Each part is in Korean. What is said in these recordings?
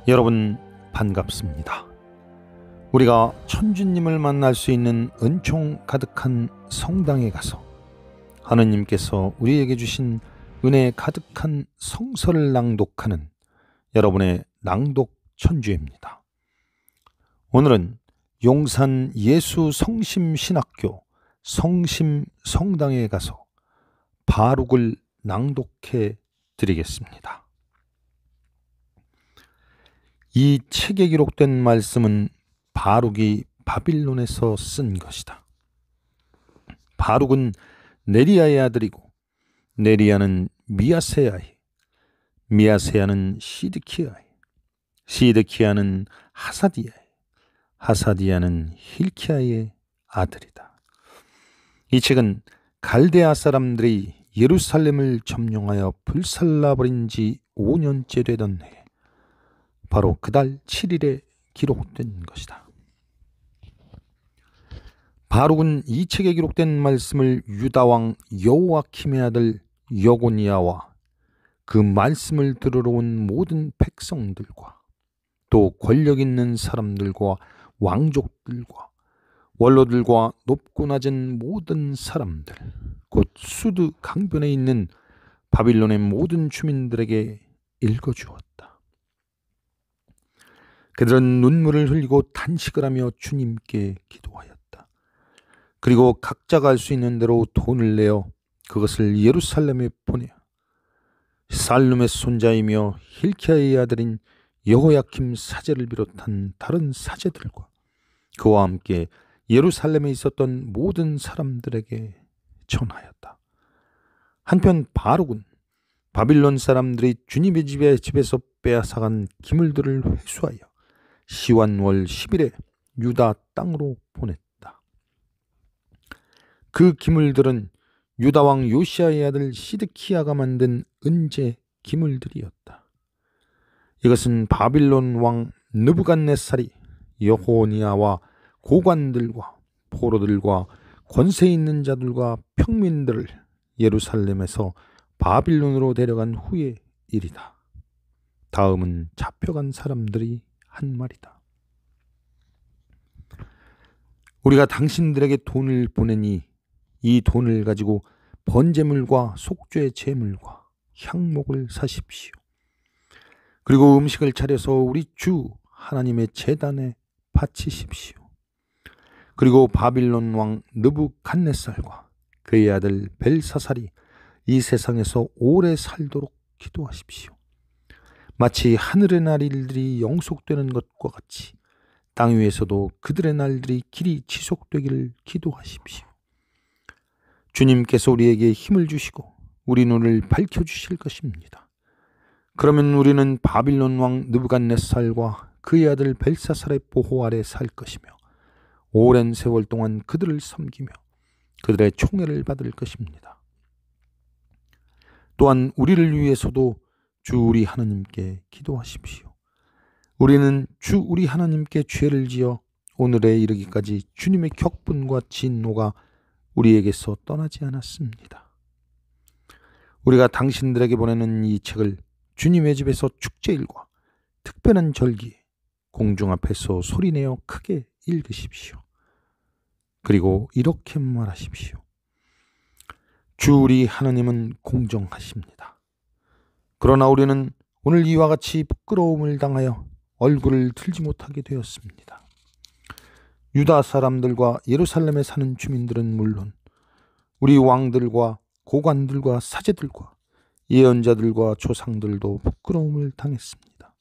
여러분 반갑습니다. 우리가 천주님을 만날 수 있는 은총 가득한 성당에 가서 하느님께서 우리에게 주신 은혜 가득한 성서를 낭독하는 여러분의 낭독 천주입니다. 오늘은 용산 예수 성심신학교 성심성당에 가서 바룩을 낭독해 드리겠습니다. 이 책에 기록된 말씀은 바룩이 바빌론에서 쓴 것이다. 바룩은 네리야의 아들이고, 네리야는 미야세야의, 미야세야는 시드키야의, 시드키야는 하사디야의, 하사디야는 힐키야의 아들이다. 이 책은 갈대아 사람들이 예루살렘을 점령하여 불살라버린 지 5년째 되던 해, 바로 그달 7일에 기록된 것이다. 바룩은 이 책에 기록된 말씀을 유다왕 여호아킴의 아들 여고니아와 그 말씀을 들으러 온 모든 백성들과 또 권력 있는 사람들과 왕족들과 원로들과 높고 낮은 모든 사람들, 곧 수드 강변에 있는 바빌론의 모든 주민들에게 읽어주었다. 그들은 눈물을 흘리고 탄식을 하며 주님께 기도하였다. 그리고 각자가 할 수 있는 대로 돈을 내어 그것을 예루살렘에 보내 살룸의 손자이며 힐키야의 아들인 여호야킴 사제를 비롯한 다른 사제들과 그와 함께 예루살렘에 있었던 모든 사람들에게 전하였다. 한편 바룩은 바빌론 사람들이 주님의 집에서 빼앗아간 기물들을 회수하여 시완월 10일에 유다 땅으로 보냈다. 그 기물들은 유다왕 요시아의 아들 시드키야가 만든 은제 기물들이었다. 이것은 바빌론 왕 느부갓네살이 여호니아와 고관들과 포로들과 권세 있는 자들과 평민들을 예루살렘에서 바빌론으로 데려간 후의 일이다. 다음은 잡혀간 사람들이 한 말이다. 우리가 당신들에게 돈을 보내니 이 돈을 가지고 번제물과 속죄 제물과 향목을 사십시오. 그리고 음식을 차려서 우리 주 하나님의 제단에 바치십시오. 그리고 바빌론 왕 느부갓네살과 그의 아들 벨사살이 이 세상에서 오래 살도록 기도하십시오. 마치 하늘의 날들이 영속되는 것과 같이 땅 위에서도 그들의 날들이 길이 지속되기를 기도하십시오. 주님께서 우리에게 힘을 주시고 우리 눈을 밝혀주실 것입니다. 그러면 우리는 바빌론 왕 느부갓네살과 그의 아들 벨사살의 보호 아래 살 것이며 오랜 세월 동안 그들을 섬기며 그들의 총애를 받을 것입니다. 또한 우리를 위해서도 주 우리 하나님께 기도하십시오. 우리는 주 우리 하나님께 죄를 지어 오늘에 이르기까지 주님의 격분과 진노가 우리에게서 떠나지 않았습니다. 우리가 당신들에게 보내는 이 책을 주님의 집에서 축제일과 특별한 절기에 공중 앞에서 소리내어 크게 읽으십시오. 그리고 이렇게 말하십시오. 주 우리 하나님은 공정하십니다. 그러나 우리는 오늘 이와 같이 부끄러움을 당하여 얼굴을 들지 못하게 되었습니다. 유다 사람들과 예루살렘에 사는 주민들은 물론 우리 왕들과 고관들과 사제들과 예언자들과 조상들도 부끄러움을 당했습니다.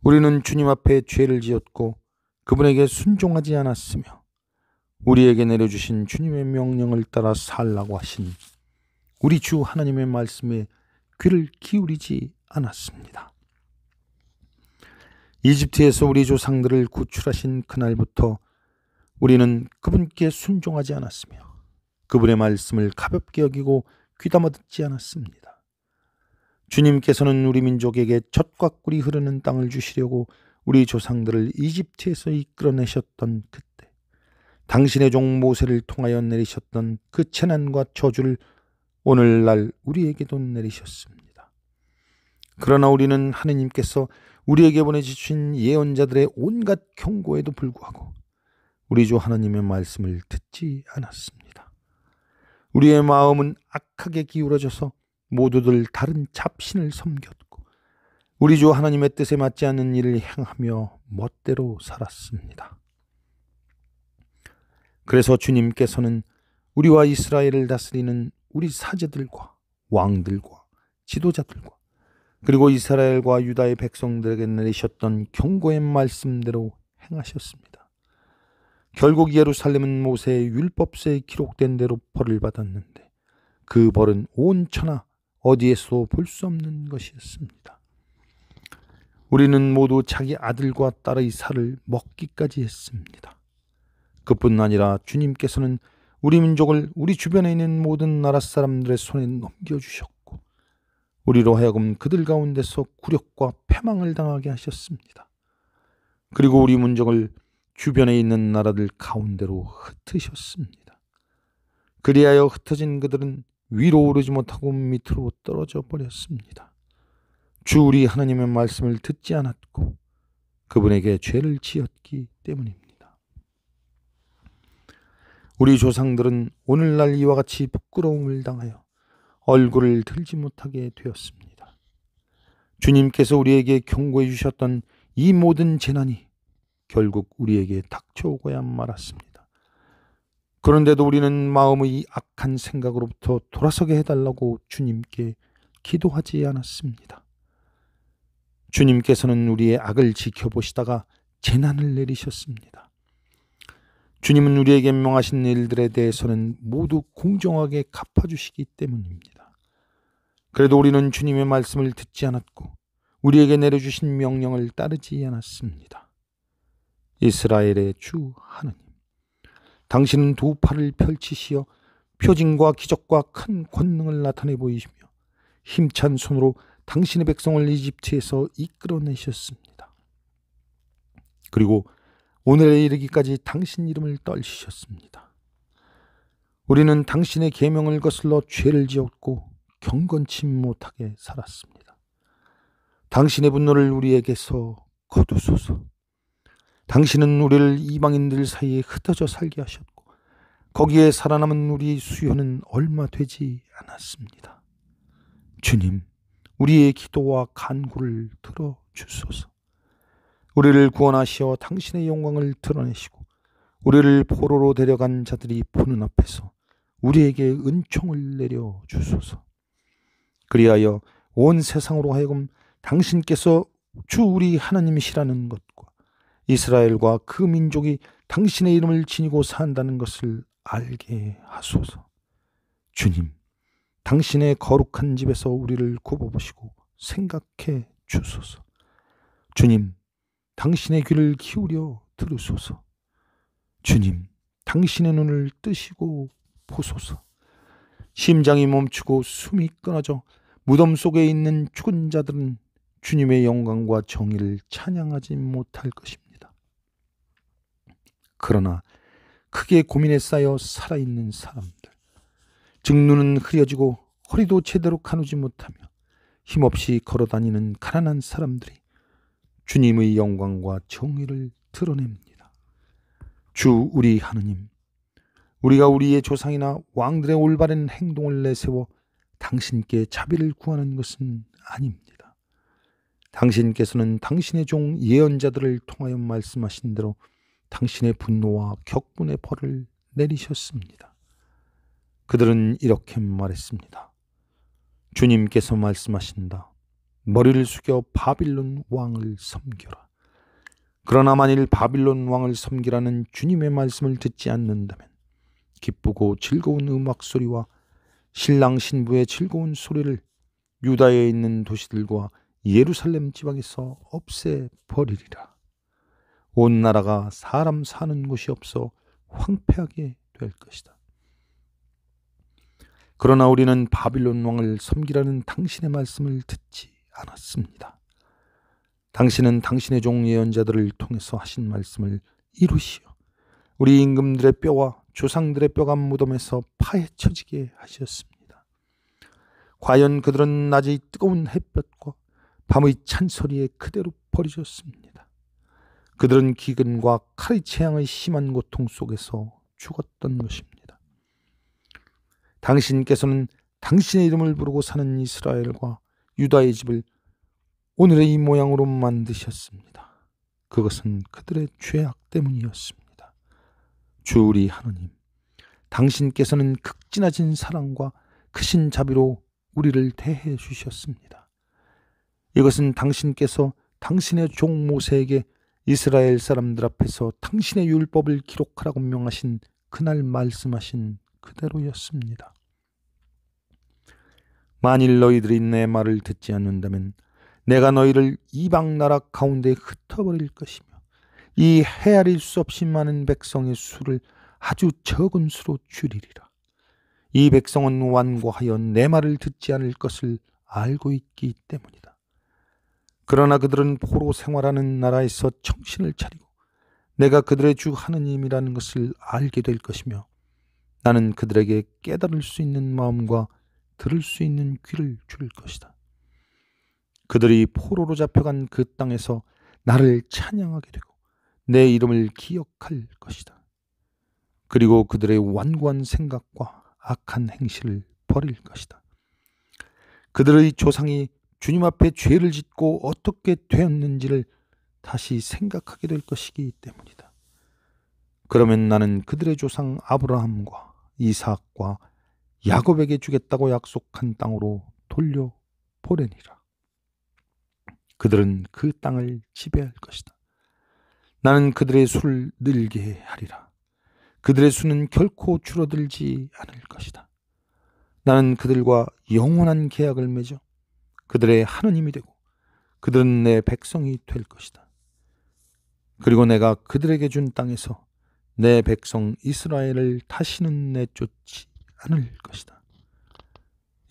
우리는 주님 앞에 죄를 지었고 그분에게 순종하지 않았으며 우리에게 내려주신 주님의 명령을 따라 살라고 하신 우리 주 하나님의 말씀에 귀를 기울이지 않았습니다. 이집트에서 우리 조상들을 구출하신 그날부터 우리는 그분께 순종하지 않았으며 그분의 말씀을 가볍게 여기고 귀담아 듣지 않았습니다. 주님께서는 우리 민족에게 젖과 꿀이 흐르는 땅을 주시려고 우리 조상들을 이집트에서 이끌어내셨던 그때 당신의 종 모세를 통하여 내리셨던 그 재난과 저주를 오늘날 우리에게도 내리셨습니다. 그러나 우리는 하느님께서 우리에게 보내주신 예언자들의 온갖 경고에도 불구하고 우리 주 하나님의 말씀을 듣지 않았습니다. 우리의 마음은 악하게 기울어져서 모두들 다른 잡신을 섬겼고 우리 주 하나님의 뜻에 맞지 않는 일을 행하며 멋대로 살았습니다. 그래서 주님께서는 우리와 이스라엘을 다스리는 우리 사제들과 왕들과 지도자들과 그리고 이스라엘과 유다의 백성들에게 내리셨던 경고의 말씀대로 행하셨습니다. 결국 예루살렘은 모세의 율법서에 기록된 대로 벌을 받았는데 그 벌은 온 천하 어디에서도 볼 수 없는 것이었습니다. 우리는 모두 자기 아들과 딸의 살을 먹기까지 했습니다. 그뿐 아니라 주님께서는 우리 민족을 우리 주변에 있는 모든 나라 사람들의 손에 넘겨주셨고 우리로 하여금 그들 가운데서 굴욕과 패망을 당하게 하셨습니다. 그리고 우리 민족을 주변에 있는 나라들 가운데로 흩으셨습니다. 그리하여 흩어진 그들은 위로 오르지 못하고 밑으로 떨어져 버렸습니다. 주 우리 하나님의 말씀을 듣지 않았고 그분에게 죄를 지었기 때문입니다. 우리 조상들은 오늘날 이와 같이 부끄러움을 당하여 얼굴을 들지 못하게 되었습니다. 주님께서 우리에게 경고해 주셨던 이 모든 재난이 결국 우리에게 닥쳐오고야 말았습니다. 그런데도 우리는 마음의 악한 생각으로부터 돌아서게 해달라고 주님께 기도하지 않았습니다. 주님께서는 우리의 악을 지켜보시다가 재난을 내리셨습니다. 주님은 우리에게 명하신 일들에 대해서는 모두 공정하게 갚아주시기 때문입니다. 그래도 우리는 주님의 말씀을 듣지 않았고 우리에게 내려주신 명령을 따르지 않았습니다. 이스라엘의 주 하나님, 당신은 두 팔을 펼치시어 표징과 기적과 큰 권능을 나타내 보이시며 힘찬 손으로 당신의 백성을 이집트에서 이끌어내셨습니다. 그리고 오늘에 이르기까지 당신 이름을 떨치셨습니다. 우리는 당신의 계명을 거슬러 죄를 지었고 경건치 못하게 살았습니다. 당신의 분노를 우리에게서 거두소서. 당신은 우리를 이방인들 사이에 흩어져 살게 하셨고 거기에 살아남은 우리 수요는 얼마 되지 않았습니다. 주님, 우리의 기도와 간구를 들어주소서. 우리를 구원하시어 당신의 영광을 드러내시고 우리를 포로로 데려간 자들이 보는 앞에서 우리에게 은총을 내려주소서. 그리하여 온 세상으로 하여금 당신께서 주 우리 하나님이시라는 것과 이스라엘과 그 민족이 당신의 이름을 지니고 산다는 것을 알게 하소서. 주님, 당신의 거룩한 집에서 우리를 굽어보시고 생각해 주소서. 주님, 당신의 귀를 기울여 들으소서. 주님, 당신의 눈을 뜨시고 보소서. 심장이 멈추고 숨이 끊어져 무덤 속에 있는 죽은 자들은 주님의 영광과 정의를 찬양하지 못할 것입니다. 그러나 크게 고민에 쌓여 살아있는 사람들, 즉 눈은 흐려지고 허리도 제대로 가누지 못하며 힘없이 걸어다니는 가난한 사람들이 주님의 영광과 정의를 드러냅니다. 주 우리 하느님, 우리가 우리의 조상이나 왕들의 올바른 행동을 내세워 당신께 자비를 구하는 것은 아닙니다. 당신께서는 당신의 종 예언자들을 통하여 말씀하신 대로 당신의 분노와 격분의 벌을 내리셨습니다. 그들은 이렇게 말했습니다. 주님께서 말씀하신다. 머리를 숙여 바빌론 왕을 섬겨라. 그러나 만일 바빌론 왕을 섬기라는 주님의 말씀을 듣지 않는다면 기쁘고 즐거운 음악 소리와 신랑 신부의 즐거운 소리를 유다에 있는 도시들과 예루살렘 지방에서 없애버리리라. 온 나라가 사람 사는 곳이 없어 황폐하게 될 것이다. 그러나 우리는 바빌론 왕을 섬기라는 당신의 말씀을 듣지 않았습니다. 당신은 당신의 종 예언자들을 통해서 하신 말씀을 이루시어 우리 임금들의 뼈와 조상들의 뼈가 무덤에서 파헤쳐지게 하셨습니다. 과연 그들은 낮의 뜨거운 햇볕과 밤의 찬소리에 그대로 버려졌습니다. 그들은 기근과 칼의 재앙의 심한 고통 속에서 죽었던 것입니다. 당신께서는 당신의 이름을 부르고 사는 이스라엘과 유다의 집을 오늘의 이 모양으로 만드셨습니다. 그것은 그들의 죄악 때문이었습니다. 주 우리 하느님, 당신께서는 극진하신 사랑과 크신 자비로 우리를 대해 주셨습니다. 이것은 당신께서 당신의 종 모세에게 이스라엘 사람들 앞에서 당신의 율법을 기록하라고 명하신 그날 말씀하신 그대로였습니다. 만일 너희들이 내 말을 듣지 않는다면 내가 너희를 이방 나라 가운데 흩어버릴 것이며 이 헤아릴 수 없이 많은 백성의 수를 아주 적은 수로 줄이리라. 이 백성은 완고하여 내 말을 듣지 않을 것을 알고 있기 때문이다. 그러나 그들은 포로 생활하는 나라에서 정신을 차리고 내가 그들의 주 하느님이라는 것을 알게 될 것이며 나는 그들에게 깨달을 수 있는 마음과 들을 수 있는 귀를 줄 것이다. 그들이 포로로 잡혀간 그 땅에서 나를 찬양하게 되고 내 이름을 기억할 것이다. 그리고 그들의 완고한 생각과 악한 행실을 버릴 것이다. 그들의 조상이 주님 앞에 죄를 짓고 어떻게 되었는지를 다시 생각하게 될 것이기 때문이다. 그러면 나는 그들의 조상 아브라함과 이삭과 야곱에게 주겠다고 약속한 땅으로 돌려보내니라. 그들은 그 땅을 지배할 것이다. 나는 그들의 수를 늘게 하리라. 그들의 수는 결코 줄어들지 않을 것이다. 나는 그들과 영원한 계약을 맺어 그들의 하느님이 되고 그들은 내 백성이 될 것이다. 그리고 내가 그들에게 준 땅에서 내 백성 이스라엘을 다시는 내쫓지 않을 것이다.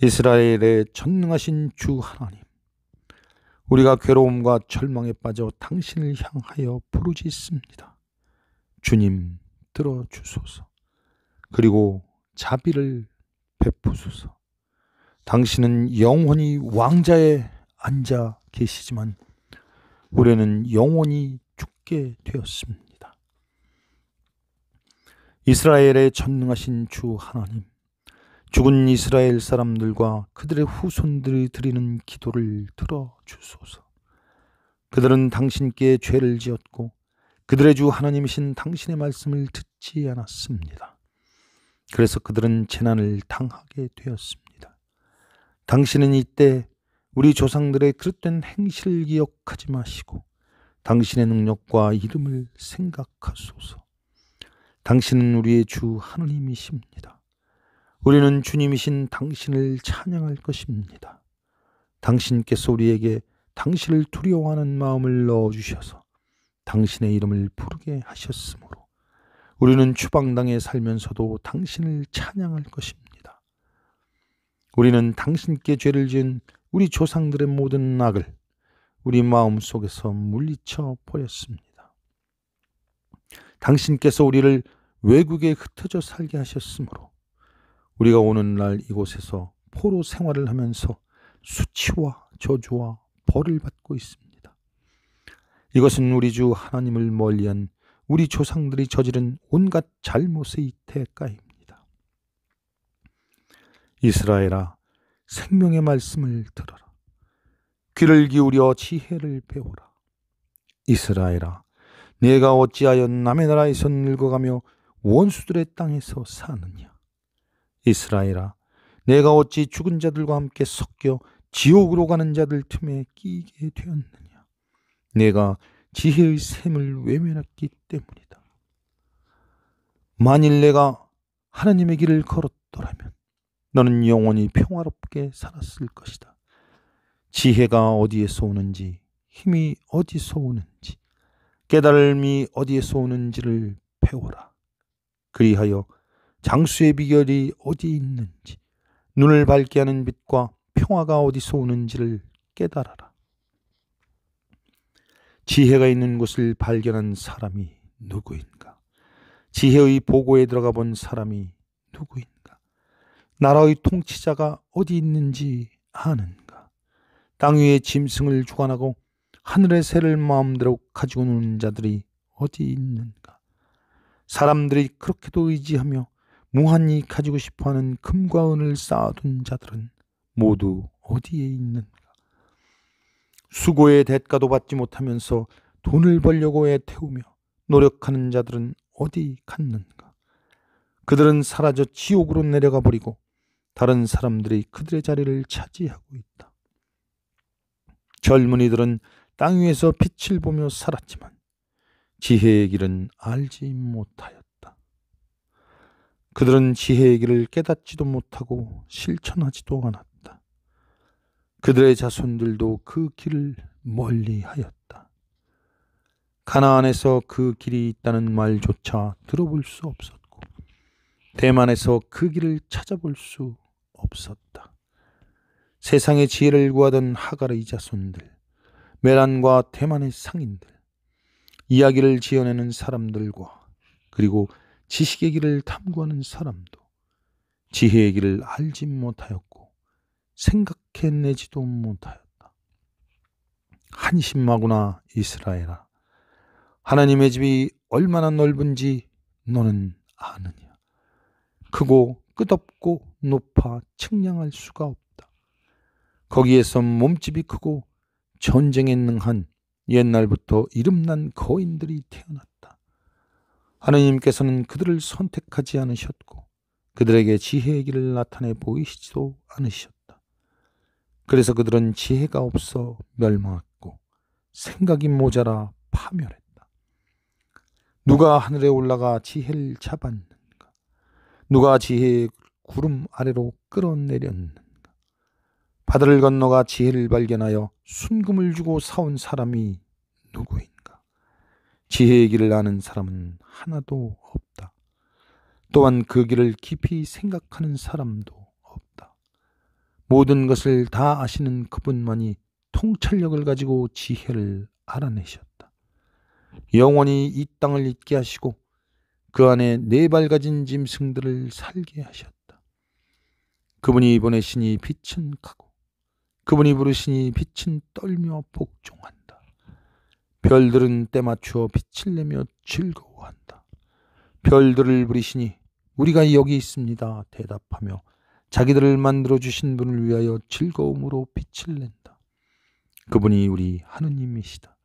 이스라엘의 전능하신 주 하나님, 우리가 괴로움과 절망에 빠져 당신을 향하여 부르짖습니다. 주님 들어주소서. 그리고 자비를 베푸소서. 당신은 영원히 왕자에 앉아 계시지만 우리는 영원히 죽게 되었습니다. 이스라엘의 전능하신 주 하나님, 죽은 이스라엘 사람들과 그들의 후손들이 드리는 기도를 들어주소서. 그들은 당신께 죄를 지었고 그들의 주 하나님이신 당신의 말씀을 듣지 않았습니다. 그래서 그들은 재난을 당하게 되었습니다. 당신은 이때 우리 조상들의 그릇된 행실을 기억하지 마시고 당신의 능력과 이름을 생각하소서. 당신은 우리의 주 하느님이십니다. 우리는 주님이신 당신을 찬양할 것입니다. 당신께서 우리에게 당신을 두려워하는 마음을 넣어주셔서 당신의 이름을 부르게 하셨으므로 우리는 추방당에 살면서도 당신을 찬양할 것입니다. 우리는 당신께 죄를 지은 우리 조상들의 모든 악을 우리 마음속에서 물리쳐 버렸습니다. 당신께서 우리를 외국에 흩어져 살게 하셨으므로 우리가 오늘날 이곳에서 포로 생활을 하면서 수치와 저주와 벌을 받고 있습니다. 이것은 우리 주 하나님을 멀리한 우리 조상들이 저지른 온갖 잘못의 대가입니다. 이스라엘아, 생명의 말씀을 들어라. 귀를 기울여 지혜를 배우라. 이스라엘아, 내가 어찌하여 남의 나라에서 늙어가며 원수들의 땅에서 사느냐. 이스라엘아, 내가 어찌 죽은 자들과 함께 섞여 지옥으로 가는 자들 틈에 끼게 되었느냐. 내가 지혜의 샘을 외면했기 때문이다. 만일 내가 하나님의 길을 걸었더라면 너는 영원히 평화롭게 살았을 것이다. 지혜가 어디에서 오는지, 힘이 어디서 오는지, 깨달음이 어디에서 오는지를 배워라. 그리하여 장수의 비결이 어디 있는지, 눈을 밝게 하는 빛과 평화가 어디서 오는지를 깨달아라. 지혜가 있는 곳을 발견한 사람이 누구인가? 지혜의 보고에 들어가 본 사람이 누구인가? 나라의 통치자가 어디 있는지 아는가? 땅 위에 짐승을 주관하고 하늘의 새를 마음대로 가지고 노는 자들이 어디 있는가? 사람들이 그렇게도 의지하며 무한히 가지고 싶어하는 금과 은을 쌓아둔 자들은 모두 어디에 있는가? 수고의 대가도 받지 못하면서 돈을 벌려고 애태우며 노력하는 자들은 어디 갔는가? 그들은 사라져 지옥으로 내려가 버리고 다른 사람들이 그들의 자리를 차지하고 있다. 젊은이들은 땅 위에서 빛을 보며 살았지만 지혜의 길은 알지 못하였다. 그들은 지혜의 길을 깨닫지도 못하고 실천하지도 않았다. 그들의 자손들도 그 길을 멀리하였다. 가나안에서 그 길이 있다는 말조차 들어볼 수 없었고 대만에서 그 길을 찾아볼 수 없었다. 세상의 지혜를 구하던 하갈의 자손들, 메란과 대만의 상인들, 이야기를 지어내는 사람들과 그리고 지식의 길을 탐구하는 사람도 지혜의 길을 알지 못하였고 생각해내지도 못하였다. 한심하구나 이스라엘아. 하나님의 집이 얼마나 넓은지 너는 아느냐. 크고 끝없고 높아 측량할 수가 없다. 거기에서 몸집이 크고 전쟁에 능한 옛날부터 이름난 거인들이 태어났다. 하나님께서는 그들을 선택하지 않으셨고 그들에게 지혜의 길을 나타내 보이시지도 않으셨다. 그래서 그들은 지혜가 없어 멸망했고 생각이 모자라 파멸했다. 누가 하늘에 올라가 지혜를 잡았는가? 누가 지혜의 구름 아래로 끌어내렸는가? 바다를 건너가 지혜를 발견하여 순금을 주고 사온 사람이 누구인가? 지혜의 길을 아는 사람은 하나도 없다. 또한 그 길을 깊이 생각하는 사람도 없다. 모든 것을 다 아시는 그분만이 통찰력을 가지고 지혜를 알아내셨다. 영원히 이 땅을 있게 하시고 그 안에 네 발 가진 짐승들을 살게 하셨다. 그분이 보내시니 빛은 가고 그분이 부르시니 빛은 떨며 복종한다. 별들은 때맞추어 빛을 내며 즐거워한다. 별들을 부리시니 우리가 여기 있습니다 대답하며 자기들을 만들어주신 분을 위하여 즐거움으로 빛을 낸다. 그분이 우리 하느님이시다.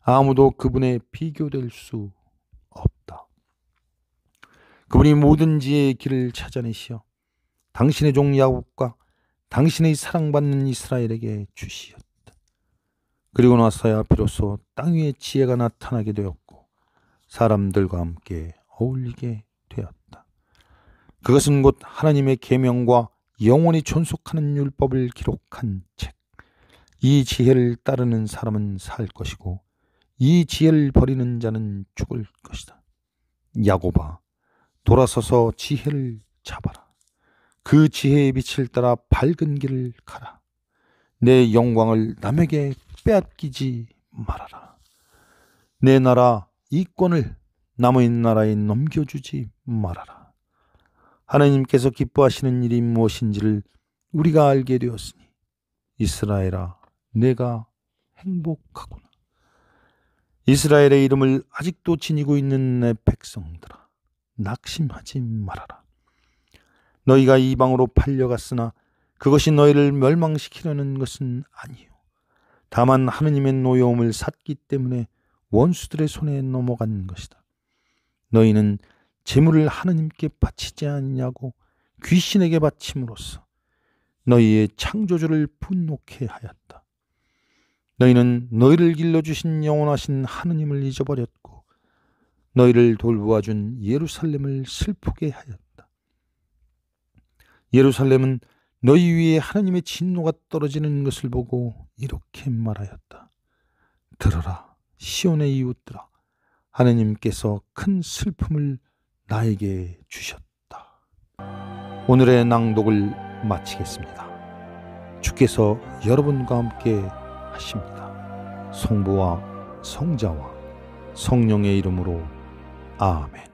아무도 그분에 비교될 수 없다. 그분이 모든 지혜의 길을 찾아내시어 당신의 종 야곱과 당신의 사랑받는 이스라엘에게 주시었다. 그리고 나서야 비로소 땅 위에 지혜가 나타나게 되었고 사람들과 함께 어울리게 되었다. 그것은 곧 하나님의 계명과 영원히 존속하는 율법을 기록한 책. 이 지혜를 따르는 사람은 살 것이고 이 지혜를 버리는 자는 죽을 것이다. 야곱아, 돌아서서 지혜를 잡아라. 그 지혜의 빛을 따라 밝은 길을 가라. 내 영광을 남에게 빼앗기지 말아라. 내 나라 이권을 남의 나라에 넘겨주지 말아라. 하나님께서 기뻐하시는 일이 무엇인지를 우리가 알게 되었으니 이스라엘아, 내가 행복하구나. 이스라엘의 이름을 아직도 지니고 있는 내 백성들아, 낙심하지 말아라. 너희가 이방으로 팔려갔으나 그것이 너희를 멸망시키려는 것은 아니요. 다만 하느님의 노여움을 샀기 때문에 원수들의 손에 넘어간 것이다. 너희는 재물을 하느님께 바치지 않냐고 귀신에게 바침으로써 너희의 창조주를 분노케 하였다. 너희는 너희를 길러주신 영원하신 하느님을 잊어버렸고 너희를 돌보아준 예루살렘을 슬프게 하였다. 예루살렘은 너희 위에 하나님의 진노가 떨어지는 것을 보고 이렇게 말하였다. 들어라, 시온의 이웃들아, 하느님께서 큰 슬픔을 나에게 주셨다. 오늘의 낭독을 마치겠습니다. 주께서 여러분과 함께 하십니다. 성부와 성자와 성령의 이름으로 아멘.